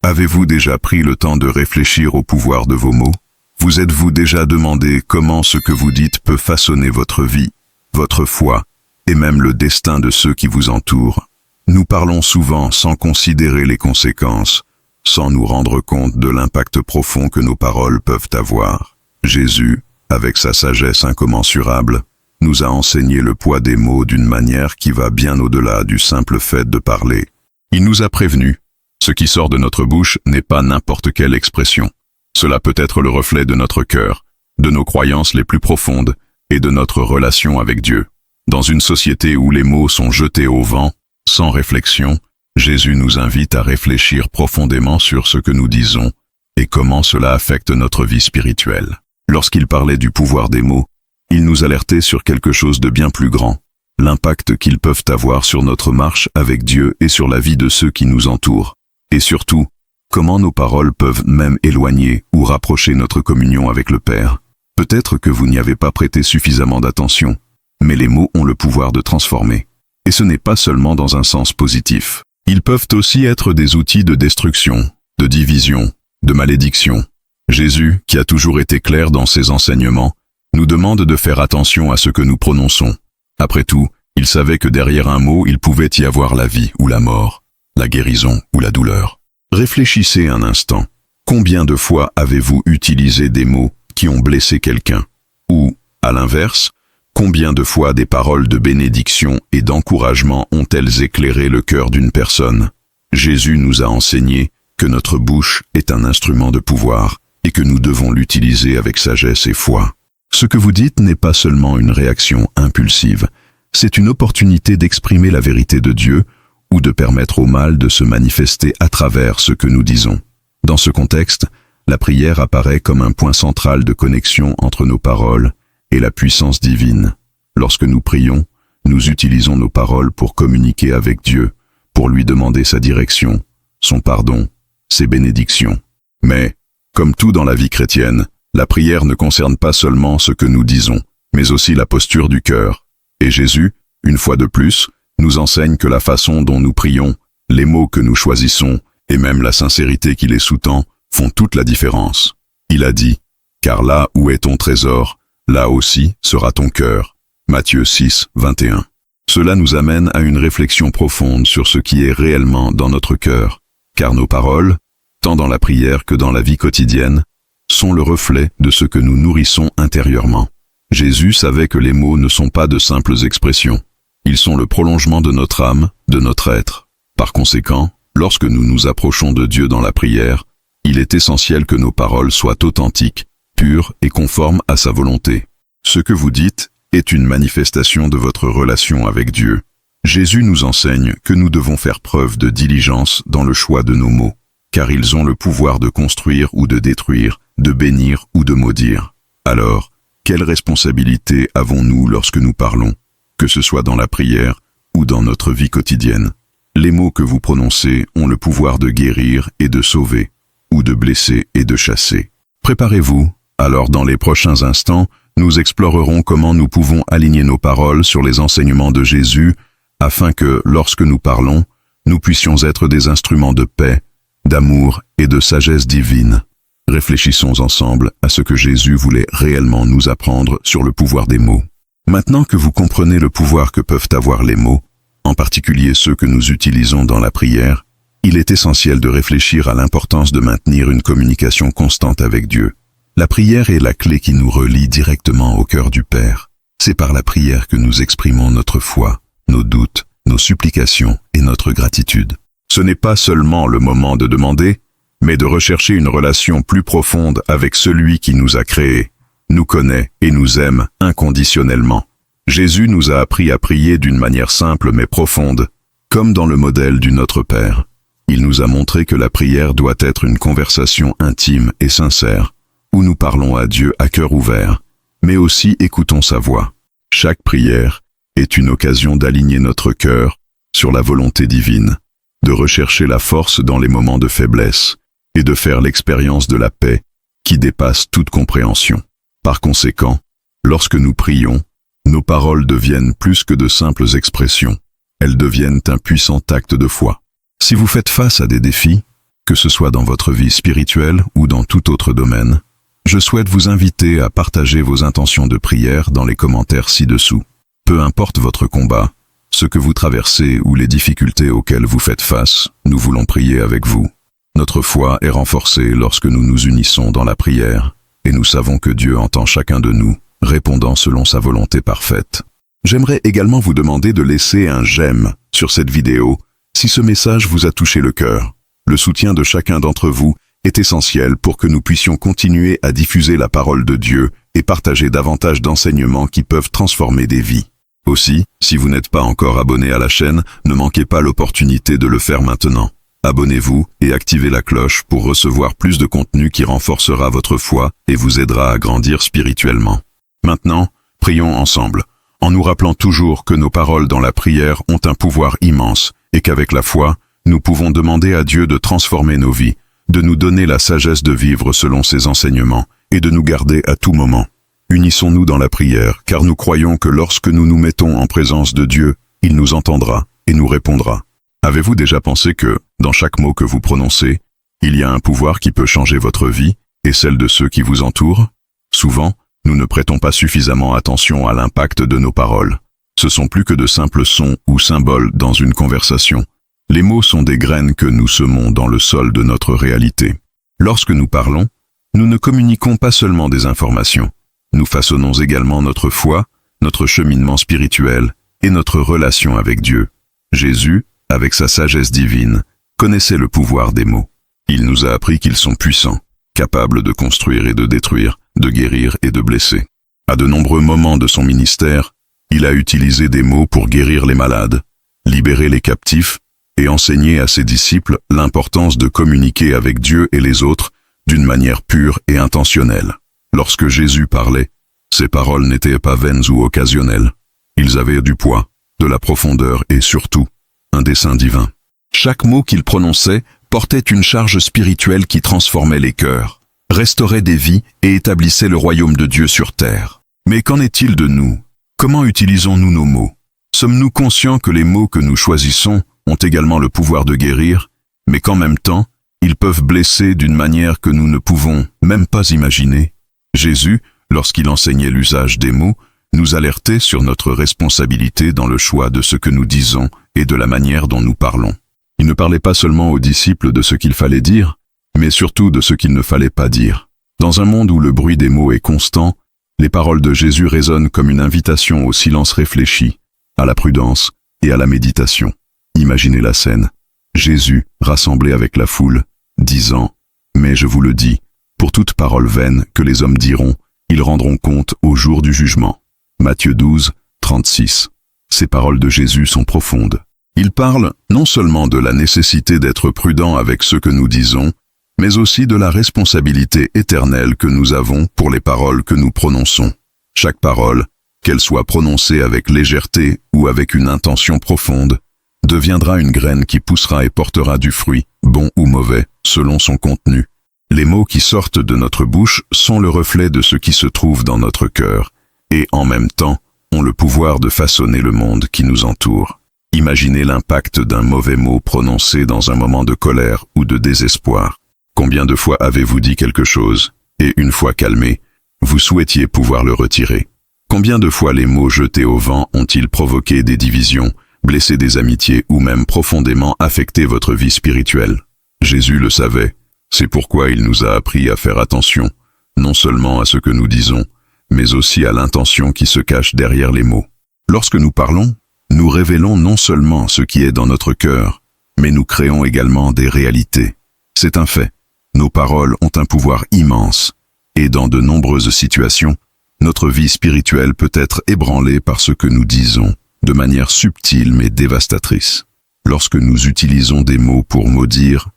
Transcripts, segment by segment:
Avez-vous déjà pris le temps de réfléchir au pouvoir de vos mots? Vous êtes-vous déjà demandé comment ce que vous dites peut façonner votre vie, votre foi, et même le destin de ceux qui vous entourent? Nous parlons souvent sans considérer les conséquences, sans nous rendre compte de l'impact profond que nos paroles peuvent avoir. Jésus, avec sa sagesse incommensurable, nous a enseigné le poids des mots d'une manière qui va bien au-delà du simple fait de parler. Il nous a prévenus. Ce qui sort de notre bouche n'est pas n'importe quelle expression. Cela peut être le reflet de notre cœur, de nos croyances les plus profondes et de notre relation avec Dieu. Dans une société où les mots sont jetés au vent, sans réflexion, Jésus nous invite à réfléchir profondément sur ce que nous disons et comment cela affecte notre vie spirituelle. Lorsqu'il parlait du pouvoir des mots, il nous alertait sur quelque chose de bien plus grand, l'impact qu'ils peuvent avoir sur notre marche avec Dieu et sur la vie de ceux qui nous entourent. Et surtout, comment nos paroles peuvent même éloigner ou rapprocher notre communion avec le Père. Peut-être que vous n'y avez pas prêté suffisamment d'attention, mais les mots ont le pouvoir de transformer. Et ce n'est pas seulement dans un sens positif. Ils peuvent aussi être des outils de destruction, de division, de malédiction. Jésus, qui a toujours été clair dans ses enseignements, nous demande de faire attention à ce que nous prononçons. Après tout, il savait que derrière un mot, il pouvait y avoir la vie ou la mort, la guérison ou la douleur. Réfléchissez un instant. Combien de fois avez-vous utilisé des mots qui ont blessé quelqu'un? Ou, à l'inverse, combien de fois des paroles de bénédiction et d'encouragement ont-elles éclairé le cœur d'une personne? Jésus nous a enseigné que notre bouche est un instrument de pouvoir et que nous devons l'utiliser avec sagesse et foi. Ce que vous dites n'est pas seulement une réaction impulsive, c'est une opportunité d'exprimer la vérité de Dieu ou de permettre au mal de se manifester à travers ce que nous disons. Dans ce contexte, la prière apparaît comme un point central de connexion entre nos paroles et la puissance divine. Lorsque nous prions, nous utilisons nos paroles pour communiquer avec Dieu, pour lui demander sa direction, son pardon, ses bénédictions. Mais, comme tout dans la vie chrétienne, la prière ne concerne pas seulement ce que nous disons, mais aussi la posture du cœur. Et Jésus, une fois de plus, nous enseigne que la façon dont nous prions, les mots que nous choisissons, et même la sincérité qui les sous-tend, font toute la différence. Il a dit, « Car là où est ton trésor, là aussi sera ton cœur. » Matthieu 6, 21. Cela nous amène à une réflexion profonde sur ce qui est réellement dans notre cœur, car nos paroles, tant dans la prière que dans la vie quotidienne, sont le reflet de ce que nous nourrissons intérieurement. Jésus savait que les mots ne sont pas de simples expressions. Ils sont le prolongement de notre âme, de notre être. Par conséquent, lorsque nous nous approchons de Dieu dans la prière, il est essentiel que nos paroles soient authentiques, pures et conformes à sa volonté. Ce que vous dites est une manifestation de votre relation avec Dieu. Jésus nous enseigne que nous devons faire preuve de diligence dans le choix de nos mots, car ils ont le pouvoir de construire ou de détruire, de bénir ou de maudire. Alors, quelle responsabilité avons-nous lorsque nous parlons, que ce soit dans la prière ou dans notre vie quotidienne? Les mots que vous prononcez ont le pouvoir de guérir et de sauver, ou de blesser et de chasser. Préparez-vous, alors dans les prochains instants, nous explorerons comment nous pouvons aligner nos paroles sur les enseignements de Jésus, afin que, lorsque nous parlons, nous puissions être des instruments de paix, d'amour et de sagesse divine. Réfléchissons ensemble à ce que Jésus voulait réellement nous apprendre sur le pouvoir des mots. Maintenant que vous comprenez le pouvoir que peuvent avoir les mots, en particulier ceux que nous utilisons dans la prière, il est essentiel de réfléchir à l'importance de maintenir une communication constante avec Dieu. La prière est la clé qui nous relie directement au cœur du Père. C'est par la prière que nous exprimons notre foi, nos doutes, nos supplications et notre gratitude. Ce n'est pas seulement le moment de demander, mais de rechercher une relation plus profonde avec celui qui nous a créés, nous connaît et nous aime inconditionnellement. Jésus nous a appris à prier d'une manière simple mais profonde, comme dans le modèle du Notre Père. Il nous a montré que la prière doit être une conversation intime et sincère, où nous parlons à Dieu à cœur ouvert, mais aussi écoutons sa voix. Chaque prière est une occasion d'aligner notre cœur sur la volonté divine, de rechercher la force dans les moments de faiblesse et de faire l'expérience de la paix qui dépasse toute compréhension. Par conséquent, lorsque nous prions, nos paroles deviennent plus que de simples expressions. Elles deviennent un puissant acte de foi. Si vous faites face à des défis, que ce soit dans votre vie spirituelle ou dans tout autre domaine, je souhaite vous inviter à partager vos intentions de prière dans les commentaires ci-dessous. Peu importe votre combat, ce que vous traversez ou les difficultés auxquelles vous faites face, nous voulons prier avec vous. Notre foi est renforcée lorsque nous nous unissons dans la prière, et nous savons que Dieu entend chacun de nous, répondant selon sa volonté parfaite. J'aimerais également vous demander de laisser un j'aime sur cette vidéo si ce message vous a touché le cœur. Le soutien de chacun d'entre vous est essentiel pour que nous puissions continuer à diffuser la parole de Dieu et partager davantage d'enseignements qui peuvent transformer des vies. Aussi, si vous n'êtes pas encore abonné à la chaîne, ne manquez pas l'opportunité de le faire maintenant. Abonnez-vous et activez la cloche pour recevoir plus de contenu qui renforcera votre foi et vous aidera à grandir spirituellement. Maintenant, prions ensemble, en nous rappelant toujours que nos paroles dans la prière ont un pouvoir immense et qu'avec la foi, nous pouvons demander à Dieu de transformer nos vies, de nous donner la sagesse de vivre selon ses enseignements et de nous garder à tout moment. Unissons-nous dans la prière, car nous croyons que lorsque nous nous mettons en présence de Dieu, il nous entendra et nous répondra. Avez-vous déjà pensé que, dans chaque mot que vous prononcez, il y a un pouvoir qui peut changer votre vie et celle de ceux qui vous entourent? Souvent, nous ne prêtons pas suffisamment attention à l'impact de nos paroles. Ce sont plus que de simples sons ou symboles dans une conversation. Les mots sont des graines que nous semons dans le sol de notre réalité. Lorsque nous parlons, nous ne communiquons pas seulement des informations. Nous façonnons également notre foi, notre cheminement spirituel et notre relation avec Dieu. Jésus, avec sa sagesse divine, connaissait le pouvoir des mots. Il nous a appris qu'ils sont puissants, capables de construire et de détruire, de guérir et de blesser. À de nombreux moments de son ministère, il a utilisé des mots pour guérir les malades, libérer les captifs et enseigner à ses disciples l'importance de communiquer avec Dieu et les autres d'une manière pure et intentionnelle. Lorsque Jésus parlait, ses paroles n'étaient pas vaines ou occasionnelles. Ils avaient du poids, de la profondeur et surtout, un dessein divin. Chaque mot qu'il prononçait portait une charge spirituelle qui transformait les cœurs, restaurait des vies et établissait le royaume de Dieu sur terre. Mais qu'en est-il de nous? Comment utilisons-nous nos mots? Sommes-nous conscients que les mots que nous choisissons ont également le pouvoir de guérir, mais qu'en même temps, ils peuvent blesser d'une manière que nous ne pouvons même pas imaginer? Jésus, lorsqu'il enseignait l'usage des mots, nous alertait sur notre responsabilité dans le choix de ce que nous disons et de la manière dont nous parlons. Il ne parlait pas seulement aux disciples de ce qu'il fallait dire, mais surtout de ce qu'il ne fallait pas dire. Dans un monde où le bruit des mots est constant, les paroles de Jésus résonnent comme une invitation au silence réfléchi, à la prudence et à la méditation. Imaginez la scène. Jésus, rassemblé avec la foule, disant « Mais je vous le dis, pour toute parole vaine que les hommes diront, ils rendront compte au jour du jugement. » Matthieu 12, 36. Ces paroles de Jésus sont profondes. Il parle non seulement de la nécessité d'être prudent avec ce que nous disons, mais aussi de la responsabilité éternelle que nous avons pour les paroles que nous prononçons. Chaque parole, qu'elle soit prononcée avec légèreté ou avec une intention profonde, deviendra une graine qui poussera et portera du fruit, bon ou mauvais, selon son contenu. Les mots qui sortent de notre bouche sont le reflet de ce qui se trouve dans notre cœur, et en même temps, ont le pouvoir de façonner le monde qui nous entoure. Imaginez l'impact d'un mauvais mot prononcé dans un moment de colère ou de désespoir. Combien de fois avez-vous dit quelque chose, et une fois calmé, vous souhaitiez pouvoir le retirer? Combien de fois les mots jetés au vent ont-ils provoqué des divisions, blessé des amitiés ou même profondément affecté votre vie spirituelle? Jésus le savait. C'est pourquoi il nous a appris à faire attention, non seulement à ce que nous disons, mais aussi à l'intention qui se cache derrière les mots. Lorsque nous parlons, nous révélons non seulement ce qui est dans notre cœur, mais nous créons également des réalités. C'est un fait. Nos paroles ont un pouvoir immense, et dans de nombreuses situations, notre vie spirituelle peut être ébranlée par ce que nous disons, de manière subtile mais dévastatrice. Lorsque nous utilisons des mots pour maudire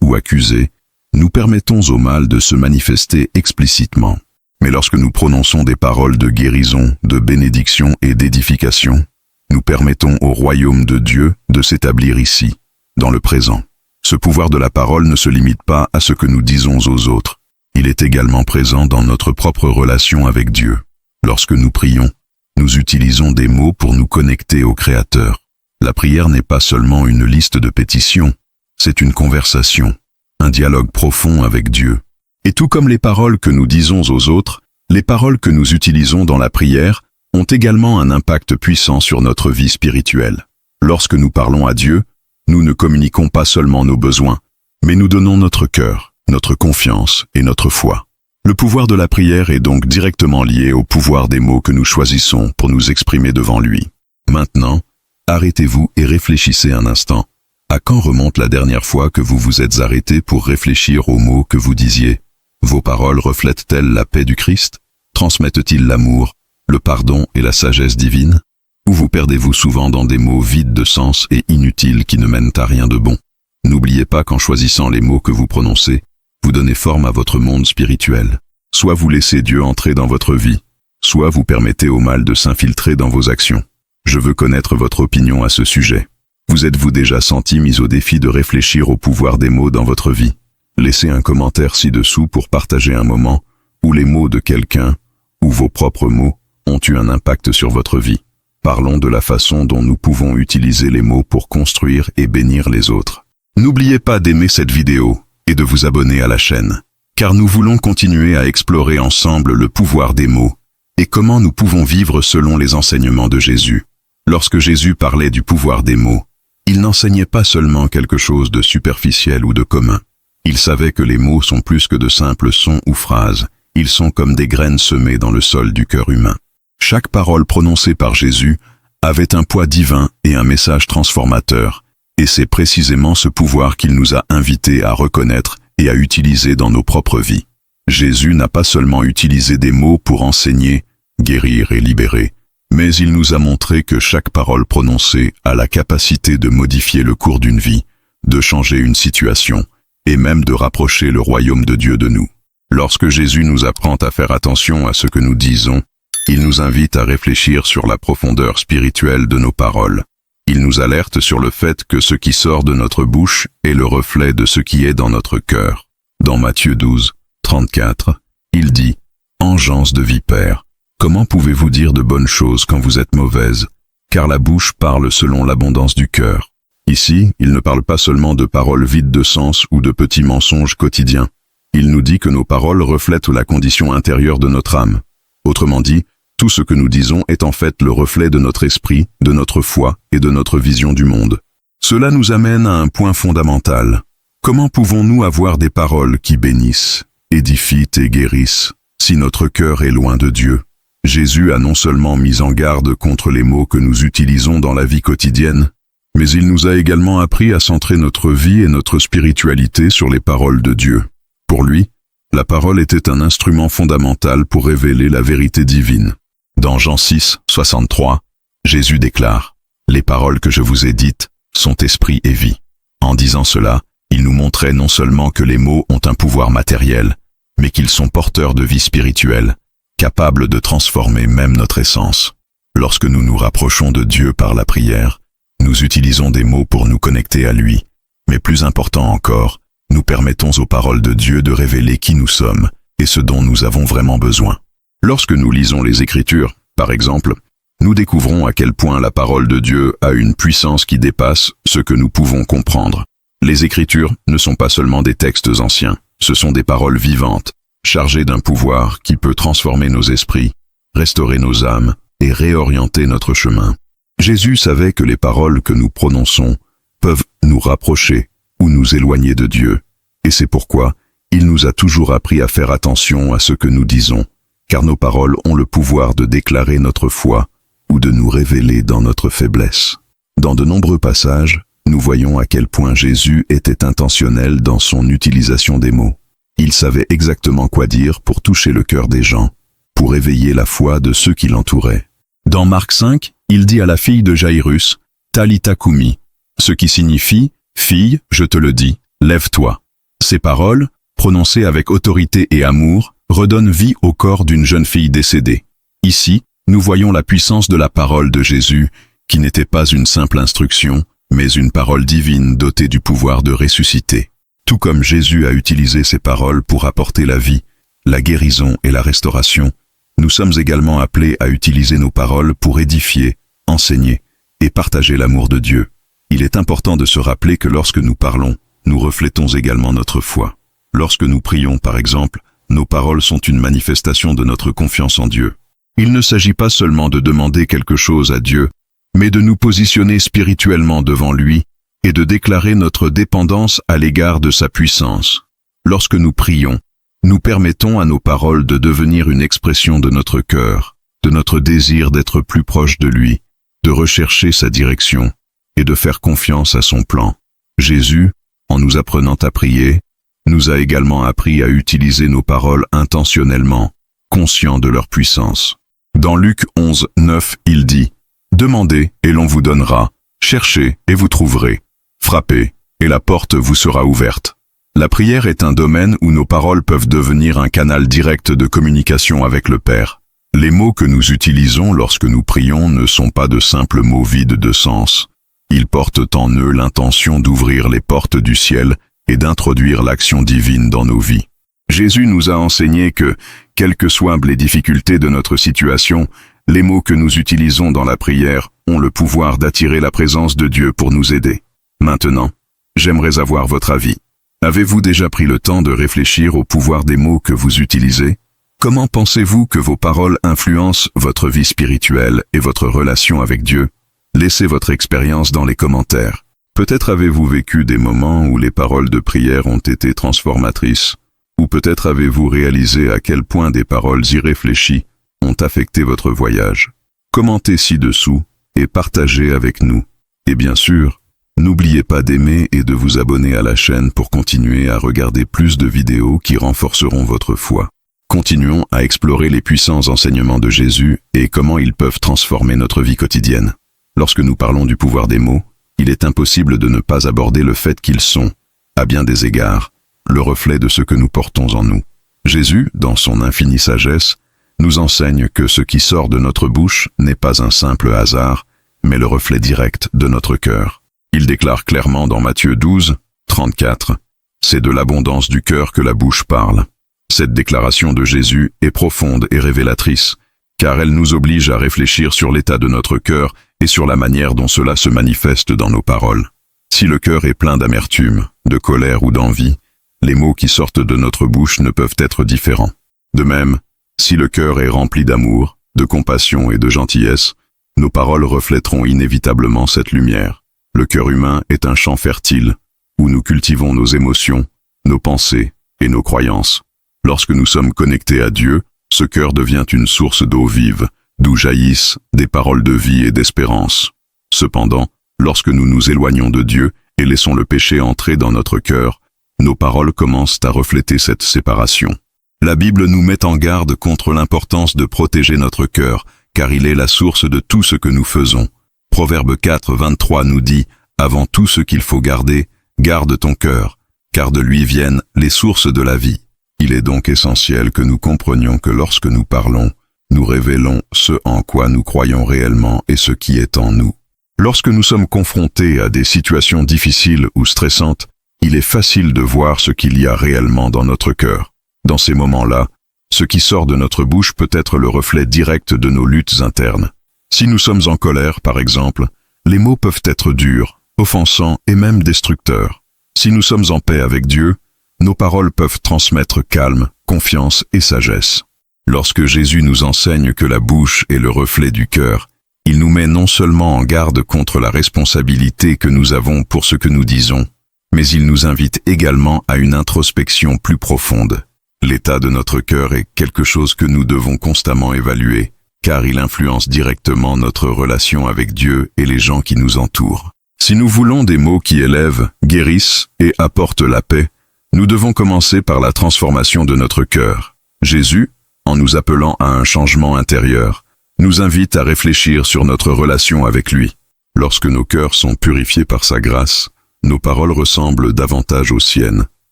ou accuser, nous permettons au mal de se manifester explicitement. Mais lorsque nous prononçons des paroles de guérison, de bénédiction et d'édification, nous permettons au royaume de Dieu de s'établir ici, dans le présent. Ce pouvoir de la parole ne se limite pas à ce que nous disons aux autres. Il est également présent dans notre propre relation avec Dieu. Lorsque nous prions, nous utilisons des mots pour nous connecter au Créateur. La prière n'est pas seulement une liste de pétitions, c'est une conversation. un dialogue profond avec Dieu. Et tout comme les paroles que nous disons aux autres, les paroles que nous utilisons dans la prière ont également un impact puissant sur notre vie spirituelle. Lorsque nous parlons à Dieu, nous ne communiquons pas seulement nos besoins, mais nous donnons notre cœur, notre confiance et notre foi. Le pouvoir de la prière est donc directement lié au pouvoir des mots que nous choisissons pour nous exprimer devant lui. Maintenant, arrêtez-vous et réfléchissez un instant. À quand remonte la dernière fois que vous vous êtes arrêté pour réfléchir aux mots que vous disiez? Vos paroles reflètent-elles la paix du Christ? Transmettent-ils l'amour, le pardon et la sagesse divine? Ou vous perdez-vous souvent dans des mots vides de sens et inutiles qui ne mènent à rien de bon? N'oubliez pas qu'en choisissant les mots que vous prononcez, vous donnez forme à votre monde spirituel. Soit vous laissez Dieu entrer dans votre vie, soit vous permettez au mal de s'infiltrer dans vos actions. Je veux connaître votre opinion à ce sujet. Vous êtes-vous déjà senti mis au défi de réfléchir au pouvoir des mots dans votre vie? Laissez un commentaire ci-dessous pour partager un moment où les mots de quelqu'un ou vos propres mots ont eu un impact sur votre vie. Parlons de la façon dont nous pouvons utiliser les mots pour construire et bénir les autres. N'oubliez pas d'aimer cette vidéo et de vous abonner à la chaîne, car nous voulons continuer à explorer ensemble le pouvoir des mots et comment nous pouvons vivre selon les enseignements de Jésus. Lorsque Jésus parlait du pouvoir des mots, il n'enseignait pas seulement quelque chose de superficiel ou de commun. Il savait que les mots sont plus que de simples sons ou phrases, ils sont comme des graines semées dans le sol du cœur humain. Chaque parole prononcée par Jésus avait un poids divin et un message transformateur, et c'est précisément ce pouvoir qu'il nous a invités à reconnaître et à utiliser dans nos propres vies. Jésus n'a pas seulement utilisé des mots pour enseigner, guérir et libérer, mais il nous a montré que chaque parole prononcée a la capacité de modifier le cours d'une vie, de changer une situation, et même de rapprocher le royaume de Dieu de nous. Lorsque Jésus nous apprend à faire attention à ce que nous disons, il nous invite à réfléchir sur la profondeur spirituelle de nos paroles. Il nous alerte sur le fait que ce qui sort de notre bouche est le reflet de ce qui est dans notre cœur. Dans Matthieu 12, 34, il dit « Engeance de vipère, comment pouvez-vous dire de bonnes choses quand vous êtes mauvaise? Car la bouche parle selon l'abondance du cœur. » Ici, il ne parle pas seulement de paroles vides de sens ou de petits mensonges quotidiens. Il nous dit que nos paroles reflètent la condition intérieure de notre âme. Autrement dit, tout ce que nous disons est en fait le reflet de notre esprit, de notre foi et de notre vision du monde. Cela nous amène à un point fondamental. Comment pouvons-nous avoir des paroles qui bénissent, édifient et guérissent, si notre cœur est loin de Dieu? Jésus a non seulement mis en garde contre les mots que nous utilisons dans la vie quotidienne, mais il nous a également appris à centrer notre vie et notre spiritualité sur les paroles de Dieu. Pour lui, la parole était un instrument fondamental pour révéler la vérité divine. Dans Jean 6, 63, Jésus déclare « Les paroles que je vous ai dites sont esprit et vie ». En disant cela, il nous montrait non seulement que les mots ont un pouvoir matériel, mais qu'ils sont porteurs de vie spirituelle, capables de transformer même notre essence. Lorsque nous nous rapprochons de Dieu par la prière, nous utilisons des mots pour nous connecter à lui, mais plus important encore, nous permettons aux paroles de Dieu de révéler qui nous sommes et ce dont nous avons vraiment besoin. Lorsque nous lisons les Écritures, par exemple, nous découvrons à quel point la parole de Dieu a une puissance qui dépasse ce que nous pouvons comprendre. Les Écritures ne sont pas seulement des textes anciens, ce sont des paroles vivantes, chargées d'un pouvoir qui peut transformer nos esprits, restaurer nos âmes et réorienter notre chemin. Jésus savait que les paroles que nous prononçons peuvent nous rapprocher ou nous éloigner de Dieu, et c'est pourquoi il nous a toujours appris à faire attention à ce que nous disons, car nos paroles ont le pouvoir de déclarer notre foi ou de nous révéler dans notre faiblesse. Dans de nombreux passages, nous voyons à quel point Jésus était intentionnel dans son utilisation des mots. Il savait exactement quoi dire pour toucher le cœur des gens, pour éveiller la foi de ceux qui l'entouraient. Dans Marc 5, il dit à la fille de Jaïrus, « Talitha koumi », ce qui signifie « Fille, je te le dis, lève-toi ». Ces paroles, prononcées avec autorité et amour, redonnent vie au corps d'une jeune fille décédée. Ici, nous voyons la puissance de la parole de Jésus, qui n'était pas une simple instruction, mais une parole divine dotée du pouvoir de ressusciter. Tout comme Jésus a utilisé ces paroles pour apporter la vie, la guérison et la restauration, nous sommes également appelés à utiliser nos paroles pour édifier, enseigner et partager l'amour de Dieu. Il est important de se rappeler que lorsque nous parlons, nous reflétons également notre foi. Lorsque nous prions, par exemple, nos paroles sont une manifestation de notre confiance en Dieu. Il ne s'agit pas seulement de demander quelque chose à Dieu, mais de nous positionner spirituellement devant lui et de déclarer notre dépendance à l'égard de sa puissance. Lorsque nous prions, nous permettons à nos paroles de devenir une expression de notre cœur, de notre désir d'être plus proche de lui, de rechercher sa direction et de faire confiance à son plan. Jésus, en nous apprenant à prier, nous a également appris à utiliser nos paroles intentionnellement, conscients de leur puissance. Dans Luc 11, 9, il dit « Demandez et l'on vous donnera, cherchez et vous trouverez, frappez et la porte vous sera ouverte. » La prière est un domaine où nos paroles peuvent devenir un canal direct de communication avec le Père. Les mots que nous utilisons lorsque nous prions ne sont pas de simples mots vides de sens. Ils portent en eux l'intention d'ouvrir les portes du ciel et d'introduire l'action divine dans nos vies. Jésus nous a enseigné que, quelles que soient les difficultés de notre situation, les mots que nous utilisons dans la prière ont le pouvoir d'attirer la présence de Dieu pour nous aider. Maintenant, j'aimerais avoir votre avis. Avez-vous déjà pris le temps de réfléchir au pouvoir des mots que vous utilisez? Comment pensez-vous que vos paroles influencent votre vie spirituelle et votre relation avec Dieu? Laissez votre expérience dans les commentaires. Peut-être avez-vous vécu des moments où les paroles de prière ont été transformatrices, ou peut-être avez-vous réalisé à quel point des paroles irréfléchies ont affecté votre voyage. Commentez ci-dessous et partagez avec nous. Et bien sûr, n'oubliez pas d'aimer et de vous abonner à la chaîne pour continuer à regarder plus de vidéos qui renforceront votre foi. Continuons à explorer les puissants enseignements de Jésus et comment ils peuvent transformer notre vie quotidienne. Lorsque nous parlons du pouvoir des mots, il est impossible de ne pas aborder le fait qu'ils sont, à bien des égards, le reflet de ce que nous portons en nous. Jésus, dans son infinie sagesse, nous enseigne que ce qui sort de notre bouche n'est pas un simple hasard, mais le reflet direct de notre cœur. Il déclare clairement dans Matthieu 12, 34, « C'est de l'abondance du cœur que la bouche parle ». Cette déclaration de Jésus est profonde et révélatrice, car elle nous oblige à réfléchir sur l'état de notre cœur et sur la manière dont cela se manifeste dans nos paroles. Si le cœur est plein d'amertume, de colère ou d'envie, les mots qui sortent de notre bouche ne peuvent être différents. De même, si le cœur est rempli d'amour, de compassion et de gentillesse, nos paroles reflèteront inévitablement cette lumière. Le cœur humain est un champ fertile, où nous cultivons nos émotions, nos pensées et nos croyances. Lorsque nous sommes connectés à Dieu, ce cœur devient une source d'eau vive, d'où jaillissent des paroles de vie et d'espérance. Cependant, lorsque nous nous éloignons de Dieu et laissons le péché entrer dans notre cœur, nos paroles commencent à refléter cette séparation. La Bible nous met en garde contre l'importance de protéger notre cœur, car il est la source de tout ce que nous faisons. Proverbe 4, 23 nous dit « Avant tout ce qu'il faut garder, garde ton cœur, car de lui viennent les sources de la vie. » Il est donc essentiel que nous comprenions que lorsque nous parlons, nous révélons ce en quoi nous croyons réellement et ce qui est en nous. Lorsque nous sommes confrontés à des situations difficiles ou stressantes, il est facile de voir ce qu'il y a réellement dans notre cœur. Dans ces moments-là, ce qui sort de notre bouche peut être le reflet direct de nos luttes internes. Si nous sommes en colère, par exemple, les mots peuvent être durs, offensants et même destructeurs. Si nous sommes en paix avec Dieu, nos paroles peuvent transmettre calme, confiance et sagesse. Lorsque Jésus nous enseigne que la bouche est le reflet du cœur, il nous met non seulement en garde contre la responsabilité que nous avons pour ce que nous disons, mais il nous invite également à une introspection plus profonde. L'état de notre cœur est quelque chose que nous devons constamment évaluer, car il influence directement notre relation avec Dieu et les gens qui nous entourent. Si nous voulons des mots qui élèvent, guérissent et apportent la paix, nous devons commencer par la transformation de notre cœur. Jésus, en nous appelant à un changement intérieur, nous invite à réfléchir sur notre relation avec lui. Lorsque nos cœurs sont purifiés par sa grâce, nos paroles ressemblent davantage aux siennes,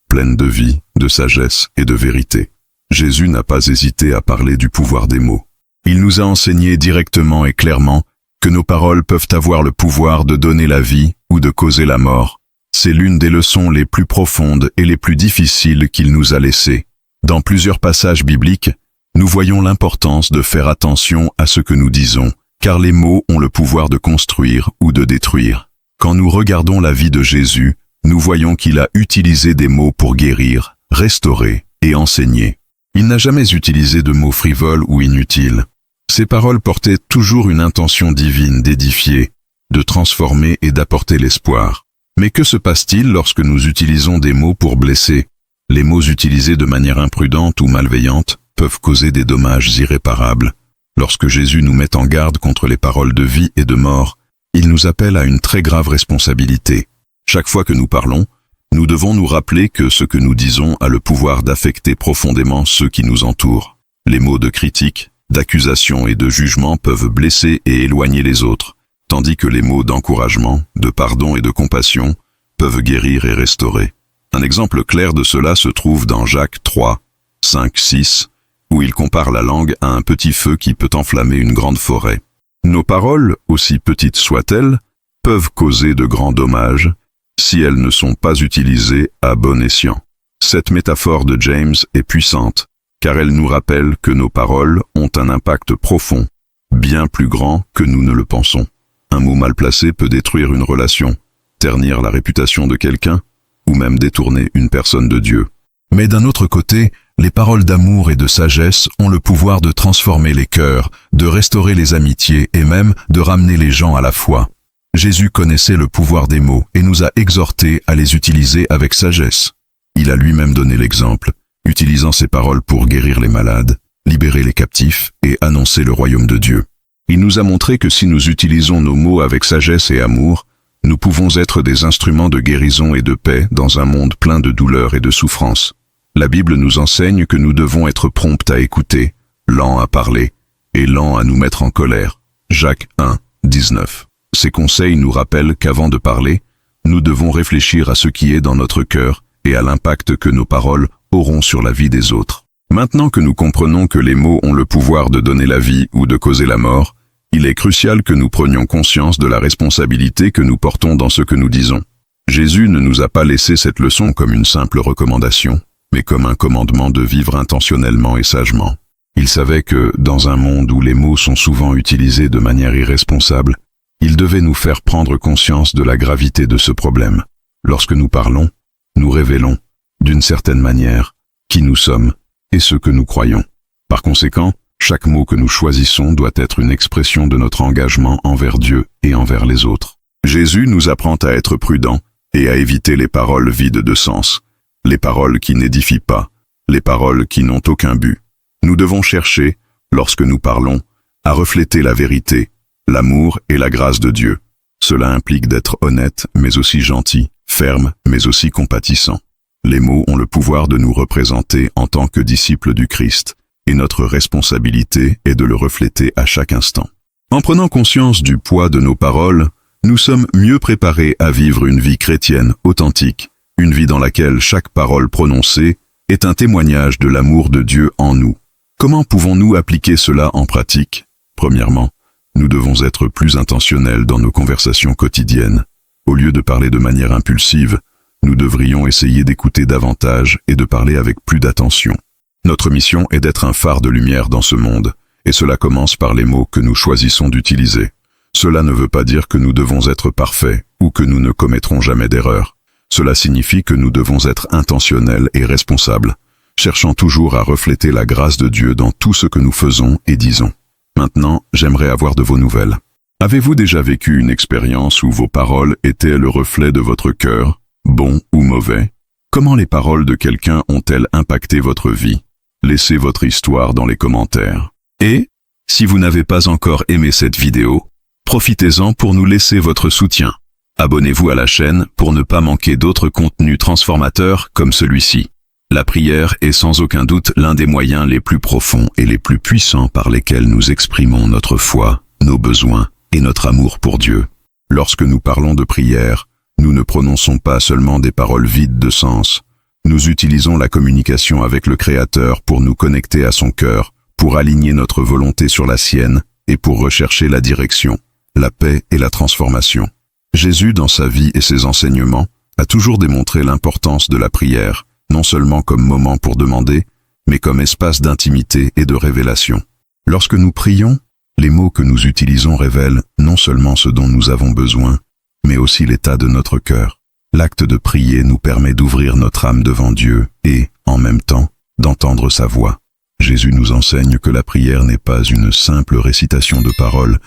pleines de vie, de sagesse et de vérité. Jésus n'a pas hésité à parler du pouvoir des mots. Il nous a enseigné directement et clairement que nos paroles peuvent avoir le pouvoir de donner la vie ou de causer la mort. C'est l'une des leçons les plus profondes et les plus difficiles qu'il nous a laissées. Dans plusieurs passages bibliques, nous voyons l'importance de faire attention à ce que nous disons, car les mots ont le pouvoir de construire ou de détruire. Quand nous regardons la vie de Jésus, nous voyons qu'il a utilisé des mots pour guérir, restaurer et enseigner. Il n'a jamais utilisé de mots frivoles ou inutiles. Ses paroles portaient toujours une intention divine d'édifier, de transformer et d'apporter l'espoir. Mais que se passe-t-il lorsque nous utilisons des mots pour blesser? Les mots utilisés de manière imprudente ou malveillante peuvent causer des dommages irréparables. Lorsque Jésus nous met en garde contre les paroles de vie et de mort, il nous appelle à une très grave responsabilité. Chaque fois que nous parlons, nous devons nous rappeler que ce que nous disons a le pouvoir d'affecter profondément ceux qui nous entourent. Les mots de critique, d'accusation et de jugement peuvent blesser et éloigner les autres, tandis que les mots d'encouragement, de pardon et de compassion peuvent guérir et restaurer. Un exemple clair de cela se trouve dans Jacques 3, 5, 6, où il compare la langue à un petit feu qui peut enflammer une grande forêt. Nos paroles, aussi petites soient-elles, peuvent causer de grands dommages si elles ne sont pas utilisées à bon escient. Cette métaphore de James est puissante, car elle nous rappelle que nos paroles ont un impact profond, bien plus grand que nous ne le pensons. Un mot mal placé peut détruire une relation, ternir la réputation de quelqu'un, ou même détourner une personne de Dieu. Mais d'un autre côté, les paroles d'amour et de sagesse ont le pouvoir de transformer les cœurs, de restaurer les amitiés et même de ramener les gens à la foi. Jésus connaissait le pouvoir des mots et nous a exhortés à les utiliser avec sagesse. Il a lui-même donné l'exemple, utilisant ses paroles pour guérir les malades, libérer les captifs et annoncer le royaume de Dieu. Il nous a montré que si nous utilisons nos mots avec sagesse et amour, nous pouvons être des instruments de guérison et de paix dans un monde plein de douleur et de souffrance. La Bible nous enseigne que nous devons être prompts à écouter, lents à parler et lents à nous mettre en colère. Jacques 1, 19. Ces conseils nous rappellent qu'avant de parler, nous devons réfléchir à ce qui est dans notre cœur et à l'impact que nos paroles auront sur la vie des autres. Maintenant que nous comprenons que les mots ont le pouvoir de donner la vie ou de causer la mort, il est crucial que nous prenions conscience de la responsabilité que nous portons dans ce que nous disons. Jésus ne nous a pas laissé cette leçon comme une simple recommandation, mais comme un commandement de vivre intentionnellement et sagement. Il savait que, dans un monde où les mots sont souvent utilisés de manière irresponsable, il devait nous faire prendre conscience de la gravité de ce problème. Lorsque nous parlons, nous révélons, d'une certaine manière, qui nous sommes et ce que nous croyons. Par conséquent, chaque mot que nous choisissons doit être une expression de notre engagement envers Dieu et envers les autres. Jésus nous apprend à être prudents et à éviter les paroles vides de sens, les paroles qui n'édifient pas, les paroles qui n'ont aucun but. Nous devons chercher, lorsque nous parlons, à refléter la vérité, l'amour et la grâce de Dieu. Cela implique d'être honnête, mais aussi gentil, ferme, mais aussi compatissant. Les mots ont le pouvoir de nous représenter en tant que disciples du Christ, et notre responsabilité est de le refléter à chaque instant. En prenant conscience du poids de nos paroles, nous sommes mieux préparés à vivre une vie chrétienne authentique, une vie dans laquelle chaque parole prononcée est un témoignage de l'amour de Dieu en nous. Comment pouvons-nous appliquer cela en pratique? Premièrement, nous devons être plus intentionnels dans nos conversations quotidiennes. Au lieu de parler de manière impulsive, nous devrions essayer d'écouter davantage et de parler avec plus d'attention. Notre mission est d'être un phare de lumière dans ce monde, et cela commence par les mots que nous choisissons d'utiliser. Cela ne veut pas dire que nous devons être parfaits ou que nous ne commettrons jamais d'erreurs. Cela signifie que nous devons être intentionnels et responsables, cherchant toujours à refléter la grâce de Dieu dans tout ce que nous faisons et disons. Maintenant, j'aimerais avoir de vos nouvelles. Avez-vous déjà vécu une expérience où vos paroles étaient le reflet de votre cœur, bon ou mauvais? Comment les paroles de quelqu'un ont-elles impacté votre vie? Laissez votre histoire dans les commentaires. Et, si vous n'avez pas encore aimé cette vidéo, profitez-en pour nous laisser votre soutien. Abonnez-vous à la chaîne pour ne pas manquer d'autres contenus transformateurs comme celui-ci. La prière est sans aucun doute l'un des moyens les plus profonds et les plus puissants par lesquels nous exprimons notre foi, nos besoins et notre amour pour Dieu. Lorsque nous parlons de prière, nous ne prononçons pas seulement des paroles vides de sens. Nous utilisons la communication avec le Créateur pour nous connecter à son cœur, pour aligner notre volonté sur la sienne et pour rechercher la direction, la paix et la transformation. Jésus, dans sa vie et ses enseignements, a toujours démontré l'importance de la prière, non seulement comme moment pour demander, mais comme espace d'intimité et de révélation. Lorsque nous prions, les mots que nous utilisons révèlent non seulement ce dont nous avons besoin, mais aussi l'état de notre cœur. L'acte de prier nous permet d'ouvrir notre âme devant Dieu et, en même temps, d'entendre sa voix. Jésus nous enseigne que la prière n'est pas une simple récitation de paroles,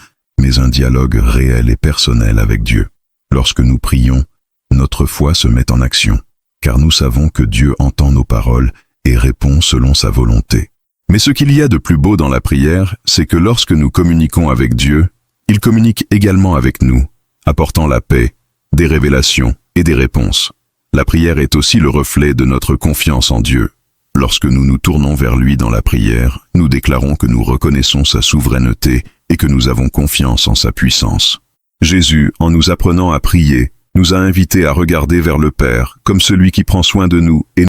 mais un dialogue réel et personnel avec Dieu. Lorsque nous prions, notre foi se met en action, car nous savons que Dieu entend nos paroles et répond selon sa volonté. Mais ce qu'il y a de plus beau dans la prière, c'est que lorsque nous communiquons avec Dieu, il communique également avec nous, apportant la paix, des révélations et des réponses. La prière est aussi le reflet de notre confiance en Dieu. Lorsque nous nous tournons vers lui dans la prière, nous déclarons que nous reconnaissons sa souveraineté et que nous avons confiance en sa puissance. Jésus, en nous apprenant à prier, nous a invités à regarder vers le Père comme celui qui prend soin de nous et